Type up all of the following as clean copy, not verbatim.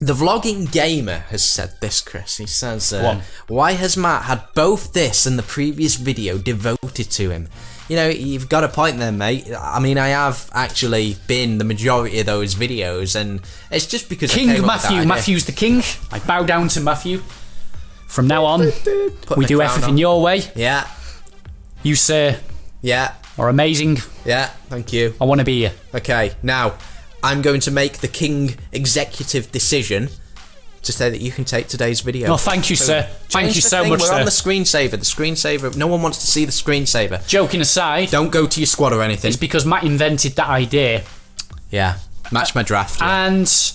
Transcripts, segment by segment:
The Vlogging Gamer has said this, Chris. He says, One. why has Matt had both this and the previous video devoted to him? You know, you've got a point there, mate. I mean, I have actually been the majority of those videos, and it's just because King I came Matthew. up with that idea. Matthew's the king. I bow down to Matthew. From now on, Put we the do crown everything on. your way. Yeah, You, sir, yeah, are amazing. yeah, thank you. I want to be you. Okay, now, I'm going to make the king executive decision to say that you can take today's video. Oh, thank you, sir. Thank Change you the so thing. much, We're sir. on the screensaver. The screensaver, no one wants to see the screensaver. Joking aside, Don't go to your squad or anything. it's because Matt invented that idea, Yeah, match my draft. Yeah. and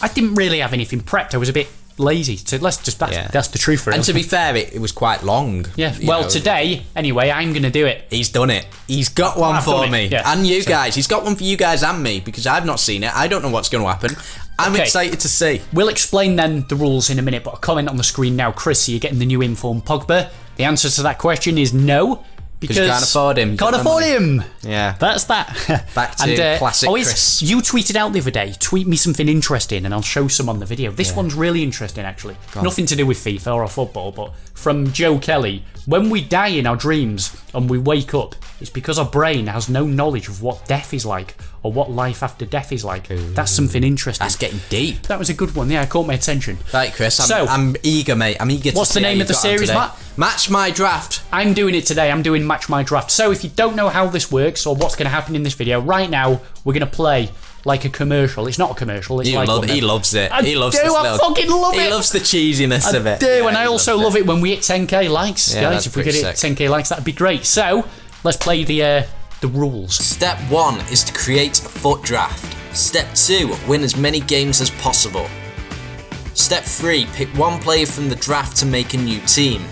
I didn't really have anything prepped. I was a bit lazy. So that's the truth for it. And to be fair, it was quite long. Yeah, you well, know. today, anyway, I'm going to do it. He's done it. He's got one I've for done it, me. yeah. And you guys. He's got one for you guys and me, because I've not seen it. I don't know what's going to happen. I'm Okay. excited to see. We'll explain then the rules in a minute, but a comment on the screen now. Chris, are you getting the new informed Pogba? The answer to that question is no. Because you can't afford him. You Can't got no afford money. him. Yeah. That's that. Back to classic Chris. You tweeted out the other day, tweet me something interesting and I'll show some on the video. This one's really interesting, actually. Nothing to do with FIFA or football, but from Joe Kelly. When we die in our dreams and we wake up, it's because our brain has no knowledge of what death is like or what life after death is like. That's something interesting. That's getting deep. That was a good one. Yeah, it caught my attention. Right, Chris. So- I'm eager, mate. I'm eager to What's see the how name you've of the got on series, today. Matt? Match my draft. I'm doing it today. I'm doing Match My Draft. So if you don't know how this works or what's going to happen in this video, right now we're going to play like a commercial. It's not a commercial. It's like one. He loves it. I He loves do, this I little- fucking love He it. loves the cheesiness of it. do, Yeah, and I he also loves love it when we hit 10k likes, Yeah, guys. that's If we could pretty hit sick. 10k likes, that'd be great. So let's play the rules. Step 1 is to create a FUT draft. Step 2, win as many games as possible. Step 3, pick one player from the draft to make a new team.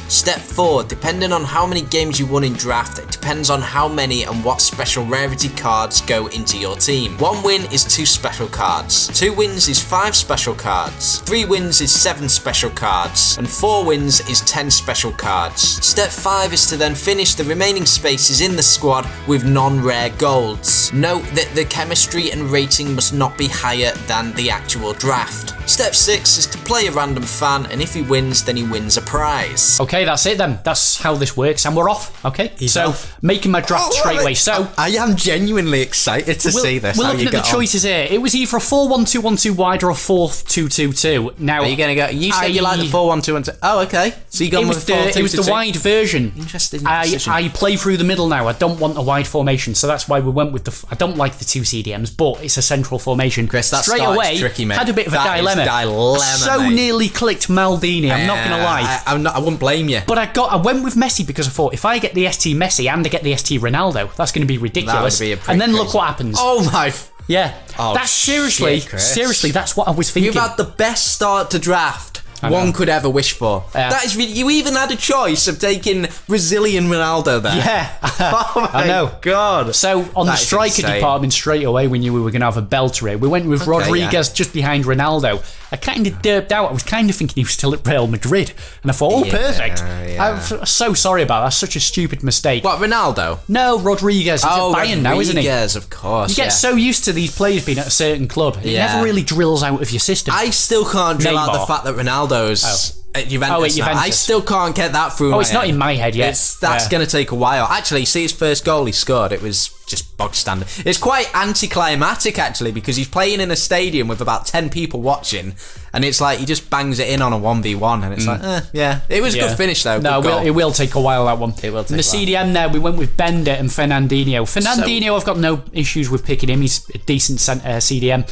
Step 4, depending on how many games you won in draft, it depends on how many and what special rarity cards go into your team. 1 win is 2 special cards, 2 wins is 5 special cards, 3 wins is 7 special cards, and 4 wins is 10 special cards. Step 5 is to then finish the remaining spaces in the squad with non-rare golds. Note that the chemistry and rating must not be higher than the actual draft. Step 6 is to play a random fan, and if he wins, then he wins a prize. Okay, that's it then. That's how this works, and we're off. Okay, so off. making my draft straight away. So I am genuinely excited to see this. We're how looking you at the get on. choices here. It was either a 4-1-2-1-2 wide or a 4-2-2-2. Now, Are you going to go? You say you like the 4-1-2-1-2. Oh, okay. So you gone with the 4-2-2-2. it was the wide version. Interesting I decision. play through the middle now. I don't want a wide formation, so that's why we went with the. I don't like the 2 CDMs, but it's a central formation. Chris, that straight start is away tricky, mate. had a bit of a That is dilemma. dilemma, So mate. nearly clicked Maldini. I'm not gonna lie. I wouldn't blame you. But I went with Messi because I thought if I get the ST Messi and I get the ST Ronaldo, that's going to be ridiculous. That would be a pretty and then look crazy. what happens. Oh my! Yeah. Oh, that's seriously, shit, Chris. seriously, that's what I was thinking. You've had the best start to draft one could ever wish for. Yeah. That is. You even had a choice of taking Brazilian Ronaldo there. Yeah. Oh my I know. God. So on the That is striker insane. department, straight away we knew we were going to have a belter here. We went with Rodriguez just behind Ronaldo. I kind of derped out. I was kind of thinking he was still at Real Madrid, and I thought, oh, Yeah, perfect. yeah. I'm so sorry about that. That's such a stupid mistake. What, Ronaldo? No, Rodriguez. He's at Bayern now, isn't he? Rodriguez, of course. You get so used to these players being at a certain club, it Yeah. never really drills out of your system. I still can't drill out the Neymar. fact that Ronaldo's at Juventus, Oh, at now. I Juventus. still can't get that through. Oh, it's not in my head yet. That's Yeah. going to take a while. Actually, you see his first goal he scored. It was just bog standard. It's quite anticlimactic actually because he's playing in a stadium with about 10 people watching, and it's like he just bangs it in on a 1v1, and it's like, yeah, it was a good finish though. No, good goal. it will take a while, that one. It will take In the a while. CDM there, we went with Bender and Fernandinho. Fernandinho, I've got no issues with picking him. He's a decent CDM.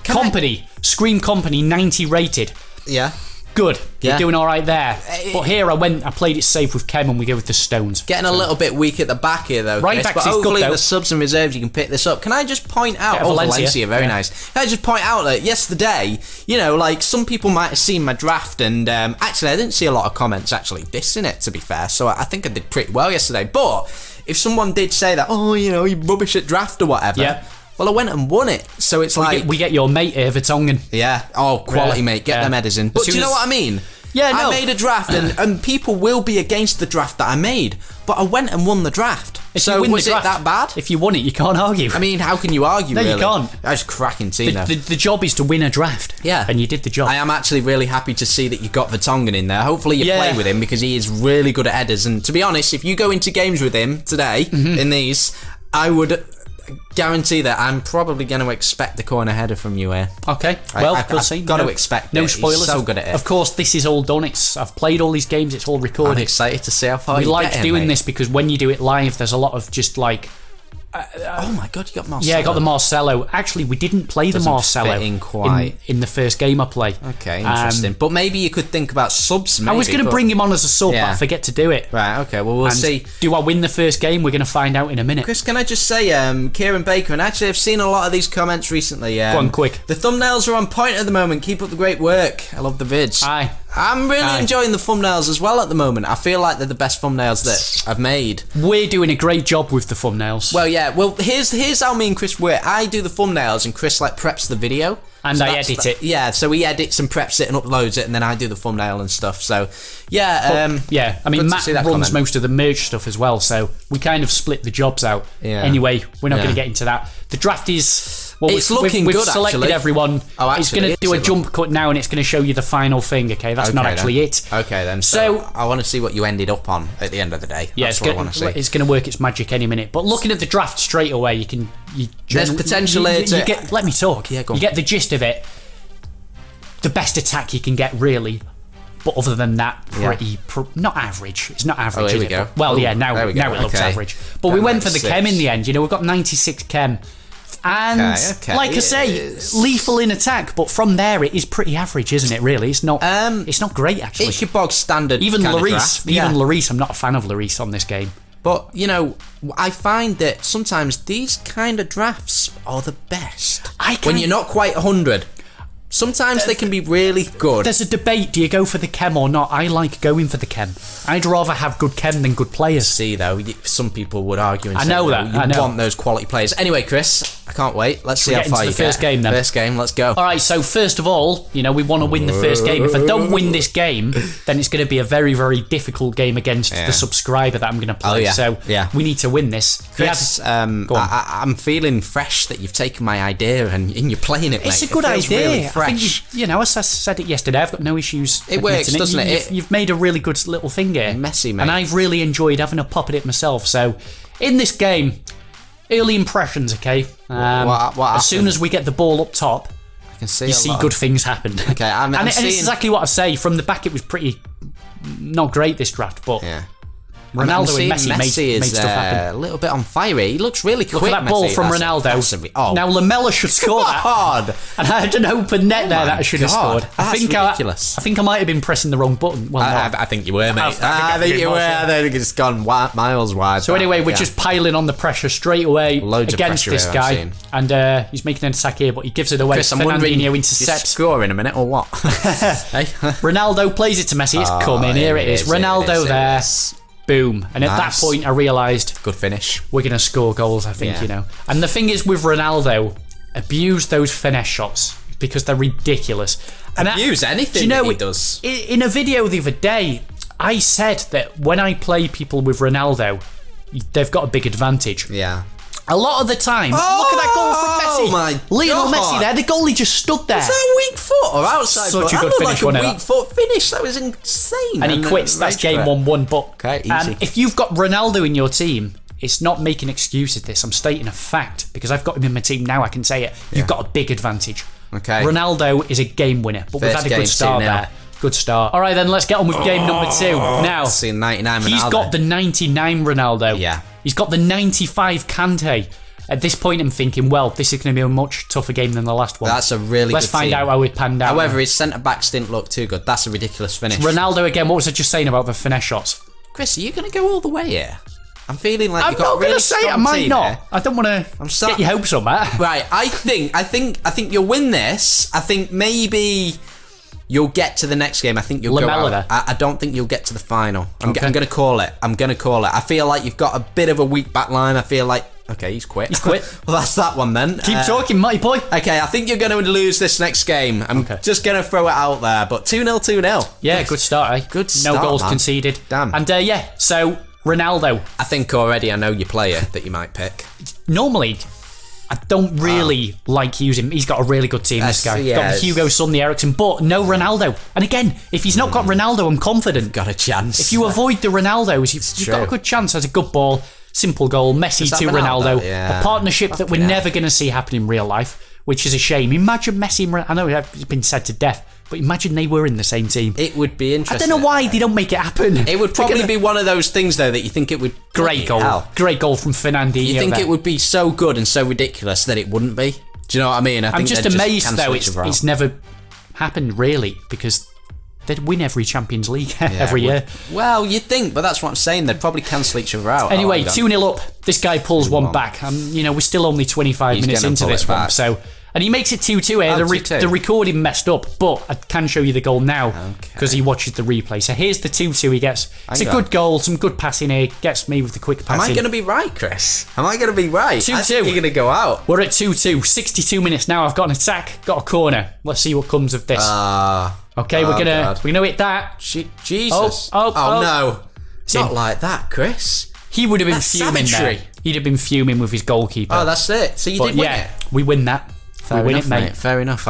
Company, Scream Company, 90 rated. Yeah. Good. Yeah. You're doing all right there. But here I played it safe with Kem and we go with the Stones. Getting a little bit weak at the back here though, Right Chris, back but is good, hopefully though. the subs and reserves you can pick this up. Can I just point out, Yeah, Valencia. very Yeah. nice. Can I just point out that yesterday, you know, like some people might have seen my draft and actually I didn't see a lot of comments actually dissing it to be fair, so I think I did pretty well yesterday, but if someone did say that, oh, you know, you rubbish at draft or whatever, Yeah. well I went and won it, so it's like, We get your mate here, Vertonghen. yeah, oh, quality Yeah. mate, get Yeah. them headers in. But As do soon you know as- what I mean? Yeah, no. I made a draft and people will be against the draft that I made, but I went and won the draft. If So you win was the it draft, that bad? If you won it, you can't argue. I mean, how can you argue? No, you really? can't. That's a cracking team, though. The job is to win a draft. Yeah. And you did the job. I am actually really happy to see that you got Vertonghen in there. Hopefully you play with him because he is really good at headers. And to be honest, if you go into games with him today in these, I would guarantee that I'm probably going to expect the corner header from you here. Okay, well, we'll see. I've got to expect no it. spoilers. He's so good at it. Of course, this is all done. I've played all these games. It's all recorded. I'm excited to see how far we you like get doing mate. this because when you do it live, there's a lot of just like. Oh my god, you got Marcelo. Yeah, I got the Marcelo. Actually, we didn't play the Marcelo fit in quite. in the first game I played. Okay, interesting. But maybe you could think about subs. Maybe, I was going to bring him on as a sub, but I forget to do it. Right. Okay. Well, we'll see. Do I win the first game? We're going to find out in a minute. Chris, can I just say, Kieran Baker, and actually I've seen a lot of these comments recently. Go on, quick. The thumbnails are on point at the moment. Keep up the great work. I love the vids. Aye. I'm really enjoying the thumbnails as well at the moment. I feel like they're the best thumbnails that I've made. We're doing a great job with the thumbnails. Well, yeah. Well, here's how me and Chris work. I do the thumbnails, and Chris like preps the video, and I edit it. Yeah, so he edits and preps it and uploads it, and then I do the thumbnail and stuff. So, yeah. Yeah, I mean, Matt runs most of the merch stuff as well, so we kind of split the jobs out. Yeah. Anyway, we're not going to get into that. The draft is. Well, it's looking we've good, selected actually. everyone. Oh, actually, it's going to do a jump cut now, and it's going to show you the final thing. Okay, that's not actually it. Okay, then. So I want to see what you ended up on at the end of the day. Yeah, that's what I want to see. It's going to work its magic any minute. But looking at the draft straight away, there's potential here to. Let me talk. Yeah, go on. You get the gist of it. The best attack you can get, really. But other than that, not average. It's not average. Here we go. Now it looks average. But we went for the chem in the end. We've got 96 chem. And like I say, lethal in attack, but from there it is pretty average, isn't it? Really, it's not. It's not great actually. It's your bog standard. Even Lloris, Lloris, I'm not a fan of Lloris on this game. But I find that sometimes these kind of drafts are the best. When you're not quite 100. Sometimes they can be really good. There's a debate, do you go for the chem or not? I like going for the chem. I'd rather have good chem than good players. See, though, some people would argue and say, you want those quality players. Anyway, Chris, I can't wait. Let's see how far you get. First game, then. First game, let's go. All right, so first of all, we want to win the first game. If I don't win this game, then it's going to be a very, very difficult game against the subscriber that I'm going to play. So we need to win this. Chris, I'm feeling fresh that you've taken my idea and you're playing it, mate. It's a good idea. Really fresh. I think as I said it yesterday, I've got no issues. It works, doesn't it? You've made a really good little thing here. Messy, mate. And I've really enjoyed having a pop at it myself. So, in this game, early impressions, okay? What as soon as we get the ball up top, I can see you see good things happen. Okay, and it's exactly what I say. From the back, it was pretty not great, this draft, but... Yeah. Ronaldo and Messi made stuff happen. A little bit on fire. He looks really quick. Look at that ball from Ronaldo. Now Lamella should score that. And I had an open net there that I should have scored. That's ridiculous. I think I might have been pressing the wrong button. Well, I think you were, mate. I think you were. I think it's gone miles wide. So anyway, we're just piling on the pressure straight away against this guy, and he's making an attack here, but he gives it away. Chris, I'm wondering, intercepts. Score in a minute or what? Ronaldo plays it to Messi. It's coming. Here it is. Ronaldo there. Boom. And at that point I realised good finish. We're going to score goals, I think, And the thing is with Ronaldo, abuse those finesse shots because they're ridiculous. And abuse anything that he does. In a video the other day, I said that when I play people with Ronaldo, they've got a big advantage. Yeah. A lot of the time, look at that goal from Messi. Oh my Lionel Messi there, the goalie just stood there. Was that a weak foot or outside? Such a good finish, like a weak foot finish. That was insane. And he quits. That's game 1-1. But easy. If you've got Ronaldo in your team, it's not making excuses. This I'm stating a fact because I've got him in my team now. I can say it. You've got a big advantage. Okay. Ronaldo is a game winner, but we've had a good start there. Good start. All right, then let's get on with game number 2. Now, see 99 Ronaldo. He's got the 99 Ronaldo. Yeah. He's got the 95 Kante. At this point, I'm thinking, well, this is going to be a much tougher game than the last one. That's a really Let's good find team. out how it panned out. However, his centre-backs didn't look too good. That's a ridiculous finish. Ronaldo again, what was I just saying about the finesse shots? Chris, are you going to go all the way here? I'm feeling like I'm you've got not a really going to say it. I might not. Here. I don't want to get your hopes on that. Right, I think you'll win this. I think maybe you'll get to the next game. I think you'll go out. I don't think you'll get to the final. I'm going to call it. I feel like you've got a bit of a weak back line. I feel like... Okay, he's quit. Well, that's that one then. Keep talking, mighty boy. Okay, I think you're going to lose this next game. I'm just going to throw it out there. But 2-0, 2-0. Yeah, good start, eh? Good start, No goals man. conceded. Damn. And so Ronaldo. I think already I know your player that you might pick. Normally, I don't really like using. He's got a really good team, this guy. Yeah, got Hugo, Son, the Ericsson, but no Ronaldo. And again, if he's not got Ronaldo, I'm confident. Got a chance. If you avoid the Ronaldos, you've got a good chance. Has a good ball, simple goal, Messi to Ronaldo. Yeah. A partnership that we're never going to see happen in real life, which is a shame. Imagine Messi and I know it's been said to death, but imagine they were in the same team. It would be interesting. I don't know why they don't make it happen. It would probably be one of those things, though, that you think it would... Great goal. Great goal from Fernandinho. You think it would be so good and so ridiculous that it wouldn't be? Do you know what I mean? I'm just amazed, though, it's never happened, really, because they'd win every Champions League every year. Well, you'd think, but that's what I'm saying. They'd probably cancel each other out. Anyway, 2-0 up. This guy pulls one back. We're still only 25 minutes into this one, so... And he makes it 2-2 here. The recording messed up, but I can show you the goal now because he watches the replay. So here's the 2-2 he gets. It's a good goal, some good passing here. Gets me with the quick passing. Am I going to be right, Chris? Am I going to be right? 2-2. I think you're going to go out. We're at 2-2. 62 minutes now. I've got an attack, got a corner. Let's see what comes of this. Okay, we're gonna hit that. Jesus. Oh no. It's not like that, Chris. He would have been fuming there. He'd have been fuming with his goalkeeper. Oh, that's it. So you did win it. We win that. Fair enough, mate. Fair enough.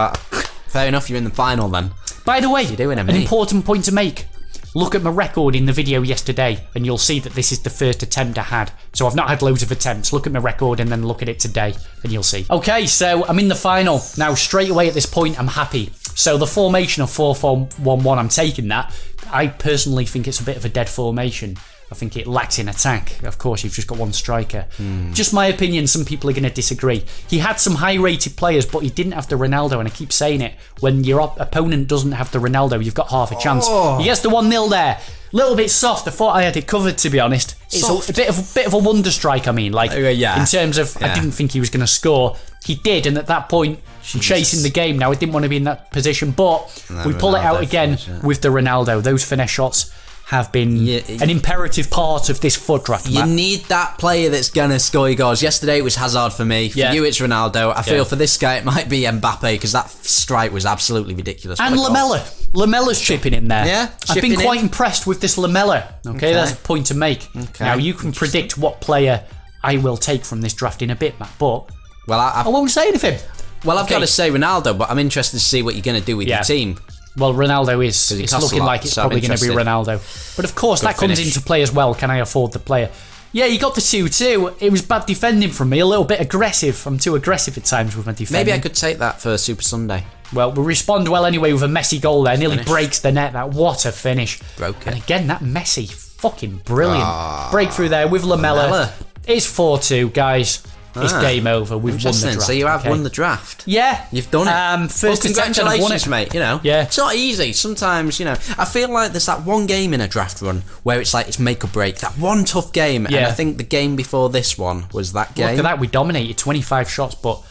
Fair enough, you're in the final then. By the way, an important point to make. Look at my record in the video yesterday and you'll see that this is the first attempt I had. So I've not had loads of attempts. Look at my record and then look at it today and you'll see. Okay, so I'm in the final. Now, straight away at this point, I'm happy. So the formation of 4-4-1-1, I'm taking that. I personally think it's a bit of a dead formation. I think it lacks in attack. Of course, you've just got one striker. Just my opinion, some people are going to disagree. He had some high-rated players, but he didn't have the Ronaldo, and I keep saying it. When your opponent doesn't have the Ronaldo, you've got half a chance. He gets the 1-0 there. Little bit soft. I thought I had it covered, to be honest. It's a bit of a wonder strike, I mean. In terms of, I didn't think he was going to score. He did, and at that point, I'm chasing the game now. I didn't want to be in that position, but we pull it out again with the Ronaldo. Those finesse shots have been an imperative part of this foot draft. You need that player that's going to score your goals. Yesterday it was Hazard for me. For you it's Ronaldo. I feel for this guy it might be Mbappe because that strike was absolutely ridiculous. And Lamella. Lamella's chipping in there. Yeah, I've been quite impressed with this Lamella. Okay, that's a point to make. Now you can predict what player I will take from this draft in a bit, Matt, but I won't say anything. Well, I've got to say Ronaldo, but I'm interested to see what you're going to do with your team. Well, Ronaldo it's looking like it's probably going to be Ronaldo. But of course, that comes into play as well. Can I afford the player? Yeah, you got the 2-2. It was bad defending from me, a little bit aggressive. I'm too aggressive at times with my defending. Maybe I could take that for Super Sunday. Well, we respond well anyway with a Messi goal there. Nearly breaks the net. What a finish. Broke it. And again, that Messi, fucking brilliant. Breakthrough there with Lamella. It's 4-2, guys. It's game over. We've won the draft. So you have won the draft. Yeah. You've done it. First attempt, I've won it, mate. You know, yeah. It's not easy. Sometimes, I feel like there's that one game in a draft run where it's like it's make or break. That one tough game. And I think the game before this one was that game. Look at that. We dominated 25 shots, but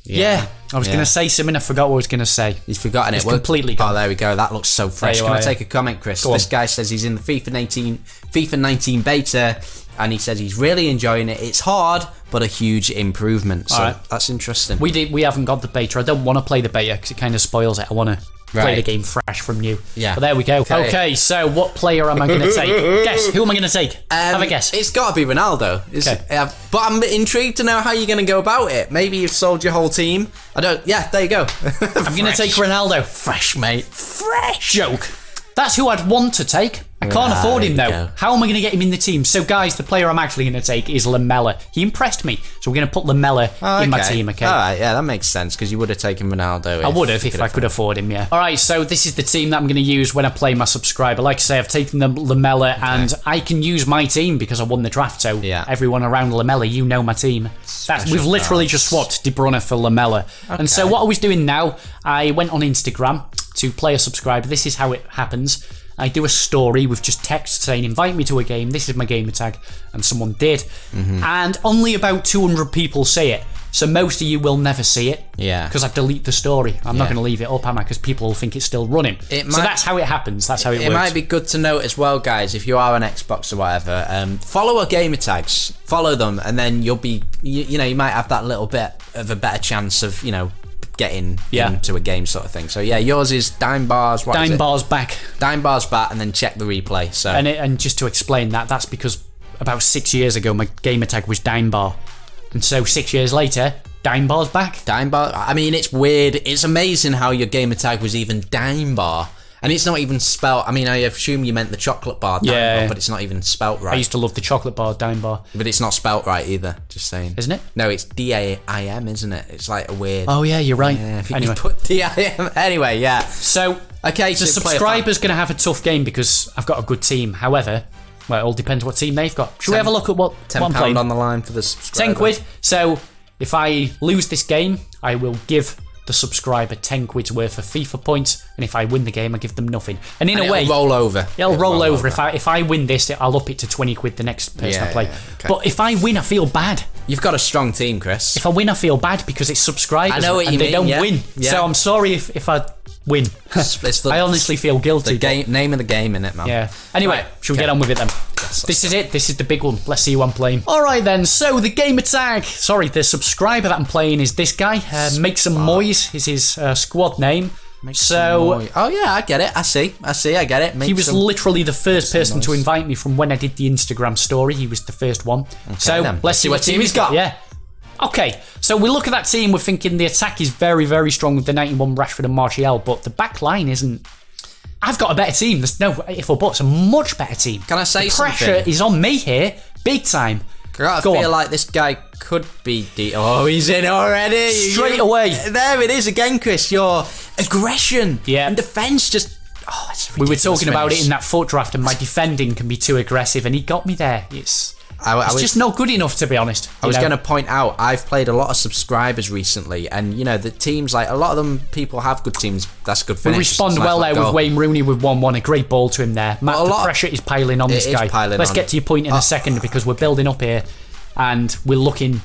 I was going to say something. I forgot what I was going to say. He's forgotten it. Completely gone. Oh, there we go. That looks so fresh. Can I take a comment, Chris? This guy says he's in the FIFA 19 beta, and he says he's really enjoying it. It's hard, but a huge improvement. So that's interesting. We haven't got the beta. I don't want to play the beta because it kind of spoils it. I want to play the game fresh from new. Yeah. But there we go. Okay, so what player am I going to take? Guess. Who am I going to take? Have a guess. It's got to be Ronaldo. Okay. But I'm intrigued to know how you're going to go about it. Maybe you've sold your whole team. Yeah, there you go. I'm going to take Ronaldo. Fresh, mate. Fresh. Joke. That's who I'd want to take. I can't afford him though. How am I going to get him in the team? So guys, the player I'm actually going to take is Lamella. He impressed me, so we're going to put Lamella in my team. Okay. All right, yeah, that makes sense because you would have taken Ronaldo. I would have if I could afford him. Yeah. All right, so this is the team that I'm going to use when I play my subscriber. Like I say, I've taken the Lamella, and I can use my team because I won the draft. So everyone around Lamella, you know my team. We've literally just swapped De Bruyne for Lamella. And so what I was doing now, I went on Instagram to play a subscriber. This is how it happens. I do a story with just text saying, invite me to a game, this is my gamer tag, and someone did. And only about 200 people see it. So most of you will never see it. Yeah. Because I delete the story. I'm not going to leave it up, am I? Because people will think it's still running. So that's how it happens. That's how it works. It might be good to note as well, guys, if you are on Xbox or whatever, follow our gamer tags. Follow them, and then you'll be, you might have that little bit of a better chance of, getting into a game sort of thing. So yours is Dime Bars back, and then check the replay. So and just to explain that's because about 6 years ago, my gamer tag was Dimebar. And so 6 years later, Dimebar's back. Dimebar. I mean, it's weird. It's amazing how your gamer tag was even Dimebar. And it's not even spelt. I mean, I assume you meant the chocolate bar, Dimebar, but it's not even spelt right. I used to love the chocolate bar, Dimebar. But it's not spelt right either, just saying. Isn't it? No, it's D-A-I-M, isn't it? It's like a weird... Oh, yeah, you're right. Yeah, anyway. You put D-I-M... Anyway, yeah. So, okay, the subscriber's going to have a tough game because I've got a good team. However, well, it all depends what team they've got. Should we have a look at what I'm playing? £10 on the line for the subscriber. 10 quid. So, if I lose this game, I will give the subscriber 10 quid's worth of FIFA points, and if I win the game, I give them nothing. And in a way, it'll roll over. It'll roll over. If I win this, I'll up it to 20 quid the next person I play. Yeah, okay. But if I win, I feel bad. You've got a strong team, Chris. If I win, I feel bad because it's subscribers. I know what you and mean, they don't win. Yeah. So I'm sorry if I win. I honestly feel guilty. The name of the game, innit, man? Yeah. Anyway, should we get on with it then? Yes, this is it. This is the big one. Let's see who I'm playing. Alright then, so the gamer tag. Sorry, the subscriber that I'm playing is this guy. Make Some Moise is his squad name. Oh yeah, I get it. I see, I get it. He was literally the first person to invite me from when I did the Instagram story. He was the first one. Okay, so then. Let's see what team he's got. Yeah. Okay, so we look at that team, we're thinking the attack is very, very strong with the 91 Rashford and Martial, but the back line isn't. I've got a better team. There's no if or buts. A much better team. Can I say something? Pressure is on me here, big time. I feel like this guy could be oh, he's in already. Straight away. There it is again, Chris. Your aggression and defence just... Oh, it's we were talking about it in that foot draft, and my defending can be too aggressive, and he got me there. It's just not good enough, to be honest. I was going to point out, I've played a lot of subscribers recently, and you know the teams, like a lot of them, people have good teams. That's good finish. We respond well there with Wayne Rooney with 1-1. A great ball to him there. Matt, the pressure is piling on this guy. Let's get to your point in a second because we're building up here, and we're looking.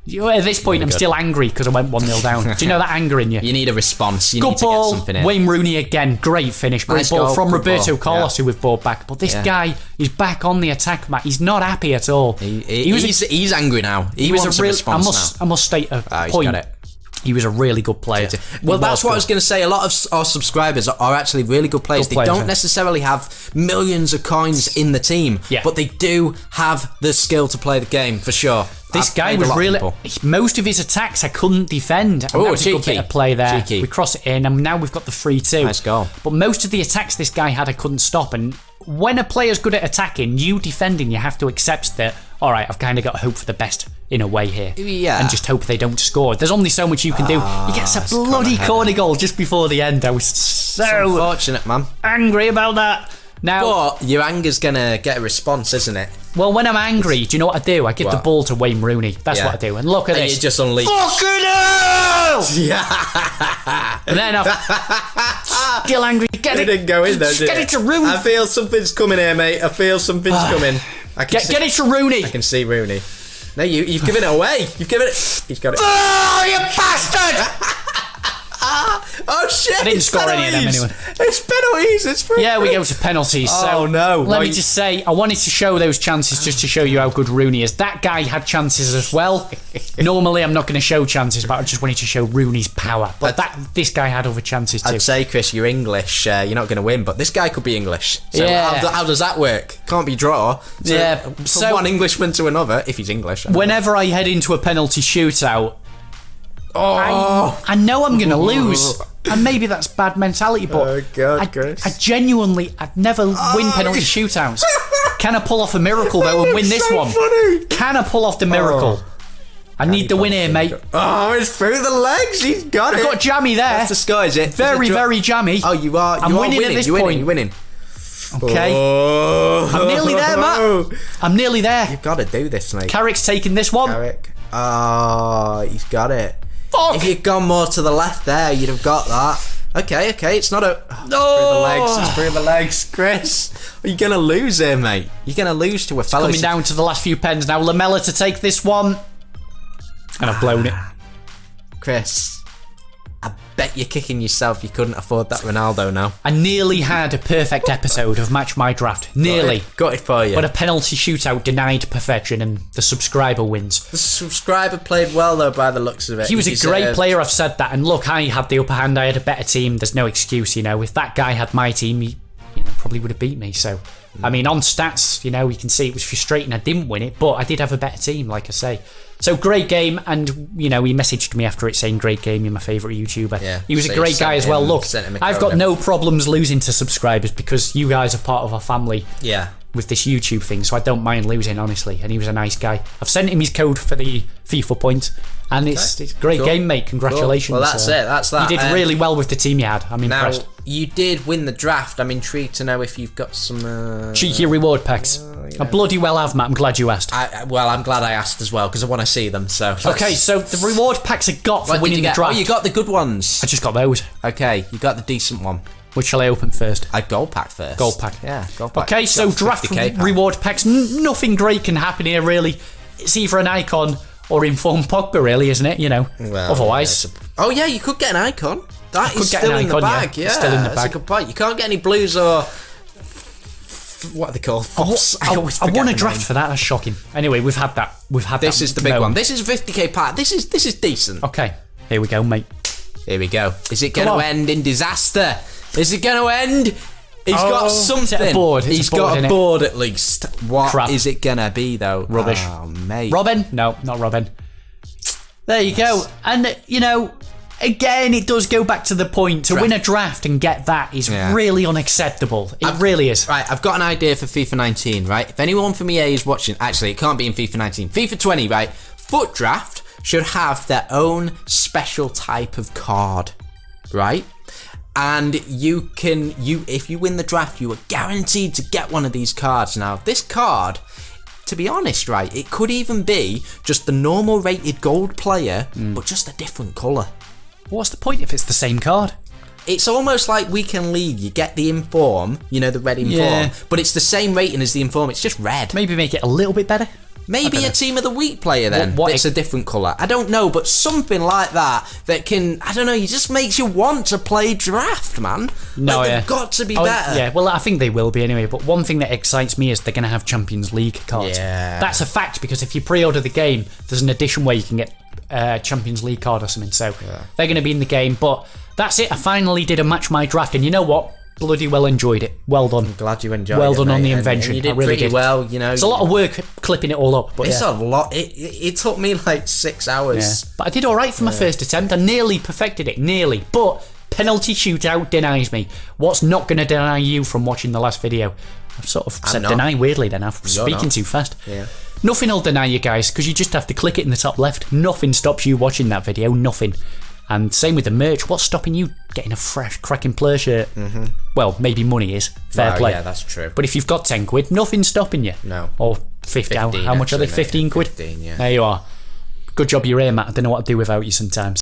At this point, I'm still angry because I went 1-0 down. Do you know that anger in you? You need a response. You good need to ball. Get something in. Wayne Rooney again. Great finish. Great ball from Roberto Carlos, who we've brought back. But this guy is back on the attack, Matt. He's not happy at all. He's angry now. He wants a response now. I must state a point. He's got it. He was a really good player. Well, that's what I was going to say. A lot of our subscribers are actually really good players. They don't necessarily have millions of coins in the team, but they do have the skill to play the game, for sure. This guy was really... Most of his attacks I couldn't defend. And that was a good bit of play there. Cheeky. We cross it in, and now we've got the 3-2. Nice goal. But most of the attacks this guy had, I couldn't stop. And when a player's good at attacking, you defending, you have to accept that, all right, I've kind of got to hope for the best in a way here. Yeah. And just hope they don't score. There's only so much you can do. He gets a bloody corner goal just before the end. I was so unfortunate, man. Angry about that. Now, but your anger's going to get a response, isn't it? Well, when I'm angry, do you know what I do? I give the ball to Wayne Rooney. That's what I do. And look at this. You just unleash. Fucking hell! Yeah. And then I'm still angry. Get it. Didn't go in there, Get it to Rooney. I feel something's coming here, mate. I feel something's coming. Get it to Rooney. I can see Rooney. No, you've given it away. You've given it. He's got it. Oh, you bastard! Oh shit! I didn't score any of them anyway. It's penalties. It's free. Yeah, we go to penalties. Oh no! Let me just say, I wanted to show those chances just to show you how good Rooney is. That guy had chances as well. Normally, I'm not going to show chances, but I just wanted to show Rooney's power. But this guy had other chances too. I'd say, Chris, you're English. You're not going to win, but this guy could be English. So how does that work? Can't be draw. From one Englishman to another, if he's English. Whenever I head into a penalty shootout, I know I'm going to lose. And maybe that's bad mentality, but I'd never win penalty shootouts. Can I pull off a miracle though and win this one? Funny. Can I pull off the miracle? I need the win here, mate. Oh, it's through the legs. He's got it. I've got jammy there. That's the sky, is it? Very, very jammy. Oh, you are. I'm winning at this point. You're winning. Okay. I'm nearly there, Matt. I'm nearly there. You've got to do this, mate. Carrick's taking this one. Carrick. Oh, he's got it. Fuck. If you'd gone more to the left there, you'd have got that. Okay, it's not a... No! It's through the legs, Chris. You're going to lose here, mate. You're going to lose to a fellow... Coming down to the last few pens now. Lamella to take this one. And I've blown it. Chris, I bet you're kicking yourself you couldn't afford that Ronaldo now. I nearly had a perfect episode of Match My Draft. Nearly. Got it for you. But a penalty shootout denied perfection and the subscriber wins. The subscriber played well though by the looks of it. He was a great player, I've said that. And look, I had the upper hand, I had a better team. There's no excuse, you know. If that guy had my team, he probably would have beat me. So, I mean, on stats, you know, you can see it was frustrating. I didn't win it, but I did have a better team, like I say. So great game, and you know, he messaged me after it saying, "Great game, you're my favourite YouTuber." Yeah, he was so a great guy as well. Look, I've got no problems losing to subscribers because you guys are part of our family. Yeah. With this YouTube thing, so I don't mind losing, honestly. And he was a nice guy. I've sent him his code for the FIFA point, and it's a great game, mate. Congratulations. Cool. Well, that's it. That's that. You did really well with the team you had. I'm impressed. Now, you did win the draft. I'm intrigued to know if you've got some cheeky reward packs. I bloody well have, Matt. I'm glad you asked. Well, I'm glad I asked as well because I want to see them. So okay, so the reward packs I got for winning the draft. Oh, you got the good ones. I just got those. Okay, you got the decent one. Which shall I open first? A gold pack first. Gold pack. Yeah, gold pack. Okay, so draft reward packs. Nothing great can happen here, really. It's either an icon or informed Pogba, really, isn't it? You know. Well, otherwise. Oh yeah, you could get an icon. That is still in the bag. Yeah, still in the bag. That's a good point. You can't get any blues or what are they called? I won a draft for that. That's shocking. Anyway, we've had that. This is the big one. This is a 50k pack. This is decent. Okay, here we go, mate. Here we go. Is it going to end in disaster? Is it going to end? He's got something. He's got a board at least. What is it going to be, though? Rubbish. Oh, mate. Robin? No, not Robin. There you go. And, you know, again, it does go back to the point. To win a draft and get that is really unacceptable. It really is. Right, I've got an idea for FIFA 19, right? If anyone from EA is watching, actually, it can't be in FIFA 19. FIFA 20, right? Foot draft should have their own special type of card, right? And if you win the draft, you are guaranteed to get one of these cards. Now, this card, to be honest, right, it could even be just the normal rated gold player, but just a different colour. What's the point if it's the same card? It's almost like Weekend League. You get the Inform, you know, the red Inform, but it's the same rating as the Inform. It's just red. Maybe make it a little bit better. Maybe a Team of the Week player then. It's a different colour. I don't know, but something like that can, I don't know, it just makes you want to play draft, man. No, they've got to be better. Yeah, well, I think they will be anyway. But one thing that excites me is they're going to have Champions League cards. Yeah. That's a fact because if you pre-order the game, there's an edition where you can get a Champions League card or something. So they're going to be in the game. But that's it. I finally did a match my draft, and you know what? Bloody well enjoyed it. Well done. I'm glad you enjoyed it. Well done on the invention. And you did I really pretty well, you know. It's a lot of work clipping it all up. But it's a lot. It took me like 6 hours. Yeah. But I did all right for my first attempt. I nearly perfected it. Nearly. But penalty shootout denies me. What's not going to deny you from watching the last video? I've sort of said deny weirdly then. I'm speaking too fast. Yeah. Nothing will deny you guys because you just have to click it in the top left. Nothing stops you watching that video. Nothing. And same with the merch. What's stopping you getting a fresh, cracking player shirt? Well, maybe money is. Fair play. Yeah, that's true. But if you've got 10 quid, nothing's stopping you. No. Or 50. How much are they? 15 quid? 15, yeah. There you are. Good job you're here, Matt. I don't know what to do without you sometimes.